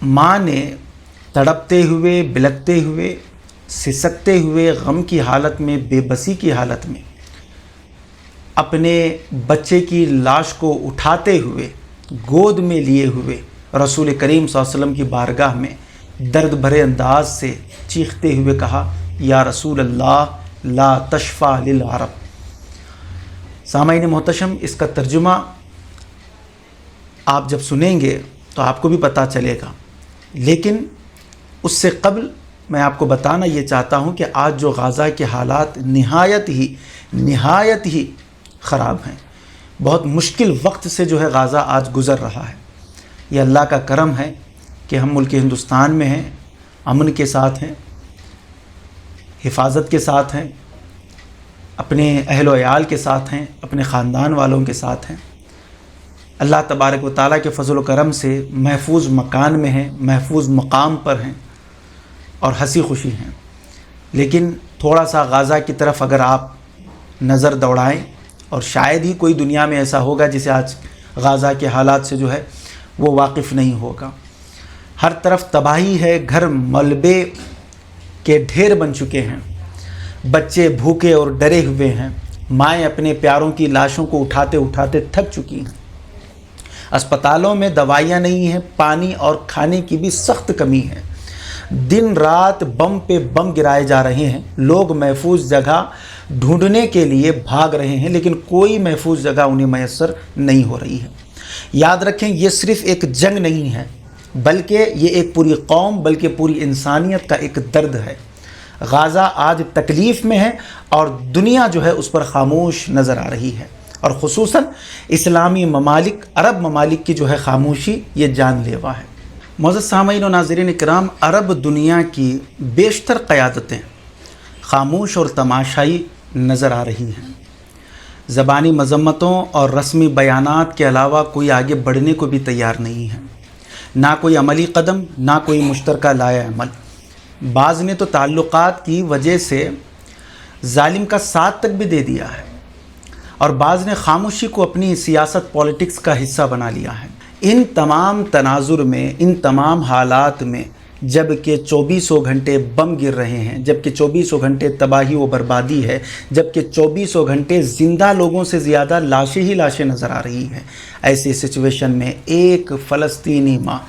माँ ने तड़पते हुए, बिलखते हुए, सिसकते हुए, गम की हालत में, बेबसी की हालत में अपने बच्चे की लाश को उठाते हुए, गोद में लिए हुए रसूल करीम सल्लल्लाहु अलैहि वसल्लम की बारगाह में दर्द भरे अंदाज से चीखते हुए कहा, या रसूल अल्लाह ला तशफ़ा लिल अरब। सामाईन मोहतरम, इसका तर्जुमा आप जब सुनेंगे तो आपको भी पता चलेगा, लेकिन उससे कबल मैं आपको बताना ये चाहता हूँ कि आज जो गाज़ा के हालात निहायत ही ख़राब हैं। बहुत मुश्किल वक्त से जो है गाज़ा आज गुज़र रहा है। ये अल्लाह का करम है कि हम मुल्क हिंदुस्तान में हैं, अमन के साथ हैं, हिफाजत के साथ हैं, अपने अहल व अयाल के साथ हैं, अपने ख़ानदान वालों के साथ हैं। अल्लाह तबारक व तआला के फ़ज़ल व करम से महफूज मकान में हैं, महफूज मकाम पर हैं और हंसी खुशी हैं। लेकिन थोड़ा सा गाज़ा की तरफ अगर आप नज़र दौड़ाएं, और शायद ही कोई दुनिया में ऐसा होगा जिसे आज गाज़ा के हालात से जो है वो वाकिफ़ नहीं होगा। हर तरफ तबाही है, घर मलबे के ढेर बन चुके हैं, बच्चे भूखे और डरे हुए हैं, माएँ अपने प्यारों की लाशों को उठाते उठाते थक चुकी हैं। अस्पतालों में दवाइयाँ नहीं हैं, पानी और खाने की भी सख्त कमी है। दिन रात बम पे बम गिराए जा रहे हैं, लोग महफूज जगह ढूंढने के लिए भाग रहे हैं, लेकिन कोई महफूज जगह उन्हें मैसर नहीं हो रही है। याद रखें, ये सिर्फ़ एक जंग नहीं है, बल्कि ये एक पूरी कौम, बल्कि पूरी इंसानियत का एक दर्द है। गाज़ा आज तकलीफ़ में है और दुनिया जो है उस पर खामोश नज़र आ रही है, और ख़ुसूसन इस्लामी ममालिक, अरब ममालिक की जो है खामोशी ये जानलेवा है। मोअज़्ज़ज़ सामईन और नाज़रीन इकराम, अरब दुनिया की बेशतर क़यादतें खामोश और तमाशाई नज़र आ रही हैं। ज़बानी मज़म्मतों और रस्मी बयानात के अलावा कोई आगे बढ़ने को भी तैयार नहीं है, ना कोई अमली कदम, ना कोई मुश्तरका लाया अमल। बाज़ ने तो ताल्लुक़ात की वजह से जालिम का साथ तक भी दे दिया है, और बाज़ ने खामोशी को अपनी सियासत पॉलिटिक्स का हिस्सा बना लिया है। इन तमाम तनाजुर में, इन तमाम हालात में, जबकि 24 घंटे बम गिर रहे हैं, जबकि 24 घंटे तबाही व बर्बादी है, जबकि 24 घंटे ज़िंदा लोगों से ज़्यादा लाशें ही लाशें नज़र आ रही हैं, ऐसी सिचुएशन में एक फ़लस्तीनी माँ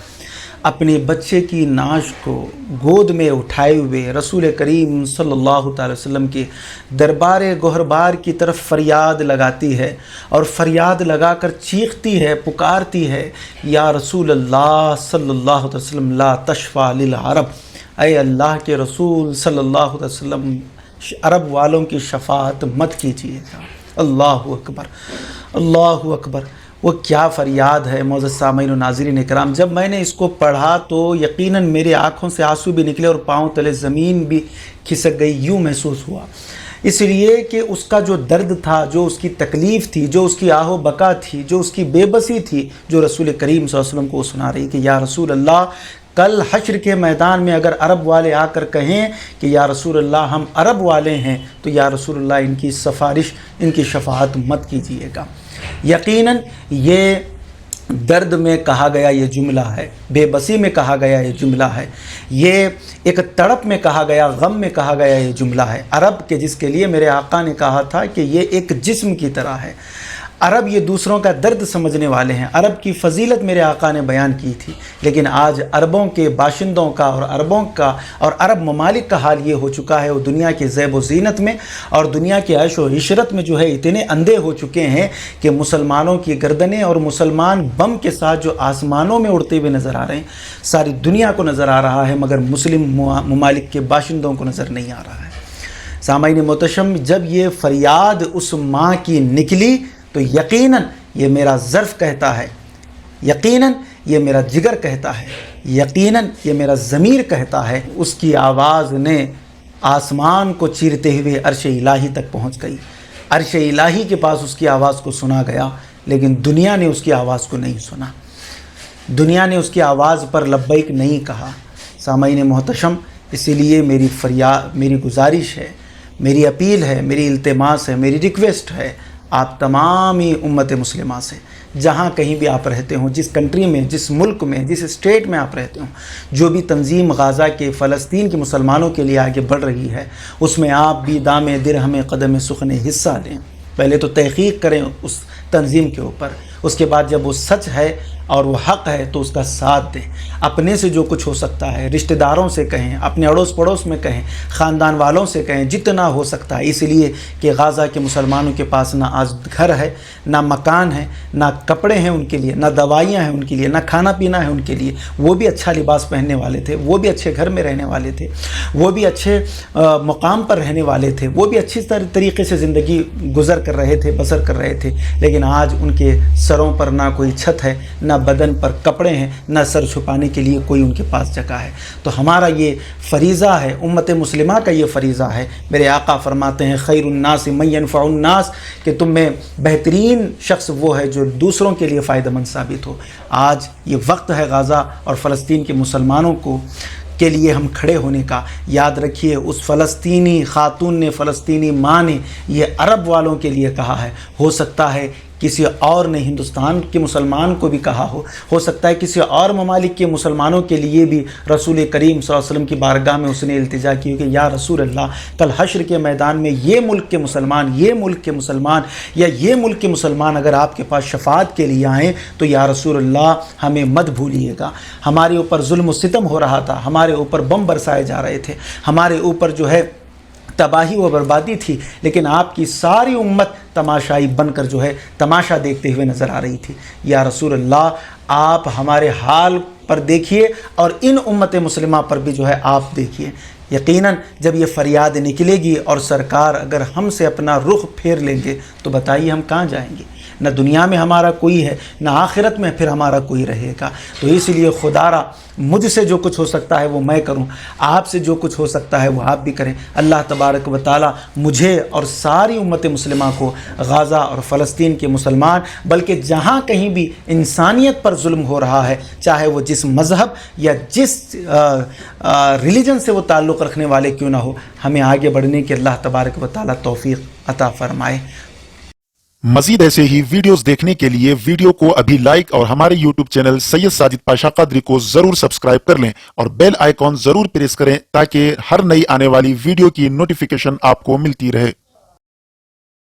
अपने बच्चे की नाश को गोद में उठाए हुए रसूल करीम सल्लल्लाहु अलैहि वसल्लम के दरबार गोहरबार की तरफ फ़रियाद लगाती है, और फ़रियाद लगाकर चीखती है, पुकारती है, या रसूल अल्लाह सल्लल्लाहु अलैहि वसल्लम ला तशफ़ा लिल अरब। ऐ अल्लाह के रसूल सल्लल्लाहु अलैहि वसल्लम, अरब वालों की शफ़ाअत मत कीजिएगा। अल्लाहु अकबर, अल्लाहु अकबर। वो क्या फ़रियाद है मोअज़्ज़ज़ सामईन और नाज़रीन इकराम। जब मैंने इसको पढ़ा तो यकीनन मेरे आँखों से आंसू भी निकले और पाँव तले ज़मीन भी खिसक गई, यूँ महसूस हुआ। इसलिए कि उसका जो दर्द था, जो उसकी तकलीफ़ थी, जो उसकी आहो बका थी, जो उसकी बेबसी थी, जो रसूल करीम सल्लल्लाहु अलैहि वसल्लम को सुना रही कि या रसूल अल्लाह, कल हश्र के मैदान में अगर अरब वाले आकर कहें कि या रसूल अल्लाह हम अरब वाले हैं, तो या रसूल अल्लाह इनकी सिफारिश, इनकी शफ़ाअत मत कीजिएगा। यकीनन ये दर्द में कहा गया ये जुमला है, बेबसी में कहा गया ये जुमला है, ये एक तड़प में कहा गया, गम में कहा गया ये जुमला है। अरब के, जिसके लिए मेरे आका ने कहा था कि ये एक जिस्म की तरह है। अरब ये दूसरों का दर्द समझने वाले हैं। अरब की फ़जीलत मेरे आका ने बयान की थी, लेकिन आज अरबों के बाशिंदों का और अरबों का और अरब ममालिक का हाल ये हो चुका है, वो दुनिया के ज़ैब व ज़ीनत में और दुनिया के ऐश व इशरत में जो है इतने अंधे हो चुके हैं कि मुसलमानों की गर्दनें और मुसलमान बम के साथ जो आसमानों में उड़ते हुए नज़र आ रहे हैं, सारी दुनिया को नज़र आ रहा है, मगर मुस्लिम ममालिक के बाशिंदों को नज़र नहीं आ रहा है। सामईन मोहतरम, जब ये फ़रियाद उस माँ की निकली तो यकीनन ये मेरा ज़र्फ़ कहता है, यकीनन ये मेरा जिगर कहता है, यकीनन ये मेरा ज़मीर कहता है। उसकी आवाज़ ने आसमान को चीरते हुए अर्श इलाही तक पहुँच गई। अर्श इलाही के पास उसकी आवाज़ को सुना गया, लेकिन दुनिया ने उसकी आवाज़ को नहीं सुना, दुनिया ने उसकी आवाज़ पर लब्बैक नहीं कहा। सामईन मोहतरम, इसीलिए मेरी फरियाद, मेरी गुजारिश है, मेरी अपील है, मेरी इल्तिमास है, मेरी रिक्वेस्ट है आप तमाम ही उम्मत मुस्लिमा से جہاں کہیں بھی آپ رہتے ہوں، جس کنٹری میں، جس ملک میں، جس اسٹیٹ میں آپ رہتے ہوں، جو بھی تنظیم غزہ کے فلسطین کے مسلمانوں کے لیے آگے بڑھ رہی ہے، اس میں آپ بھی دام درہم قدم سخن حصہ لیں۔ پہلے تو تحقیق کریں اس تنظیم کے اوپر، اس کے بعد جب وہ سچ ہے اور وہ حق ہے تو اس کا ساتھ دیں۔ اپنے سے جو کچھ ہو سکتا ہے، رشتہ داروں سے کہیں، اپنے اڑوس پڑوس میں کہیں، خاندان والوں سے کہیں، جتنا ہو سکتا ہے، اس لیے کہ غزہ کے مسلمانوں کے پاس نہ آج گھر ہے، نہ مکان ہے، نہ کپڑے ہیں ان کے لیے، نہ دوائیاں ہیں ان کے لیے، نہ کھانا پینا ہے ان کے لیے۔ وہ بھی اچھا لباس پہننے والے تھے، وہ بھی اچھے گھر میں رہنے والے تھے، وہ بھی اچھے مقام پر رہنے والے تھے، وہ بھی اچھی طریقے سے زندگی گزر کر رہے تھے، بسر کر رہے تھے، لیکن آج ان کے سروں پر نہ کوئی چھت ہے، نہ بدن پر کپڑے ہیں، نہ سر چھپانے کے لیے کوئی ان کے پاس جگہ ہے۔ تو ہمارا یہ فریضہ ہے، امت مسلمہ کا یہ فریضہ ہے۔ میرے آقا فرماتے ہیں خیر الناس من ینفع الناس، کہ تم میں بہترین شخص وہ ہے جو دوسروں کے لیے فائدہ مند ثابت ہو۔ آج یہ وقت ہے غزہ اور فلسطین کے مسلمانوں کے لیے ہم کھڑے ہونے کا۔ یاد رکھیے اس فلسطینی خاتون نے، فلسطینی ماں نے یہ عرب والوں کے لیے کہا ہے، ہو سکتا ہے کسی اور نے ہندوستان کے مسلمان کو بھی کہا ہو سکتا ہے کسی اور ممالک کے مسلمانوں کے لیے بھی رسول کریم صلی اللہ علیہ وسلم کی بارگاہ میں اس نے التجا کی کہ یا رسول اللہ، کل حشر کے میدان میں یہ ملک کے مسلمان، یہ ملک کے مسلمان یا یہ ملک کے مسلمان اگر آپ کے پاس شفاعت کے لیے آئیں تو یا رسول اللہ ہمیں مت بھولیے گا۔ ہمارے اوپر ظلم و ستم ہو رہا تھا، ہمارے اوپر بم برسائے جا رہے تھے، ہمارے اوپر جو ہے تباہی و بربادی تھی، لیکن آپ کی ساری امت تماشائی بن کر جو ہے تماشا دیکھتے ہوئے نظر آ رہی تھی۔ یا رسول اللہ آپ ہمارے حال پر دیکھیے اور ان امت مسلمہ پر بھی جو ہے آپ دیکھیے۔ یقیناً جب یہ فریاد نکلے گی اور سرکار اگر ہم سے اپنا رخ پھیر لیں گے تو بتائیے ہم کہاں جائیں گے؟ نہ دنیا میں ہمارا کوئی ہے، نہ آخرت میں پھر ہمارا کوئی رہے گا۔ تو اس لیے خدا را مجھ سے جو کچھ ہو سکتا ہے وہ میں کروں، آپ سے جو کچھ ہو سکتا ہے وہ آپ بھی کریں۔ اللہ تبارک و تعالی مجھے اور ساری امت مسلمہ کو، غزہ اور فلسطین کے مسلمان، بلکہ جہاں کہیں بھی انسانیت پر ظلم ہو رہا ہے، چاہے وہ جس مذہب یا جس ریلیجن سے وہ تعلق رکھنے والے کیوں نہ ہو، ہمیں آگے بڑھنے کی اللہ تبارک و تعالی توفیق عطا فرمائے۔ مزید ایسے ہی ویڈیوز دیکھنے کے لیے ویڈیو کو ابھی لائک اور ہمارے یوٹیوب چینل سید ساجد پاشا قادری کو ضرور سبسکرائب کر لیں اور بیل آئیکن ضرور پریس کریں تاکہ ہر نئی آنے والی ویڈیو کی نوٹیفیکیشن آپ کو ملتی رہے۔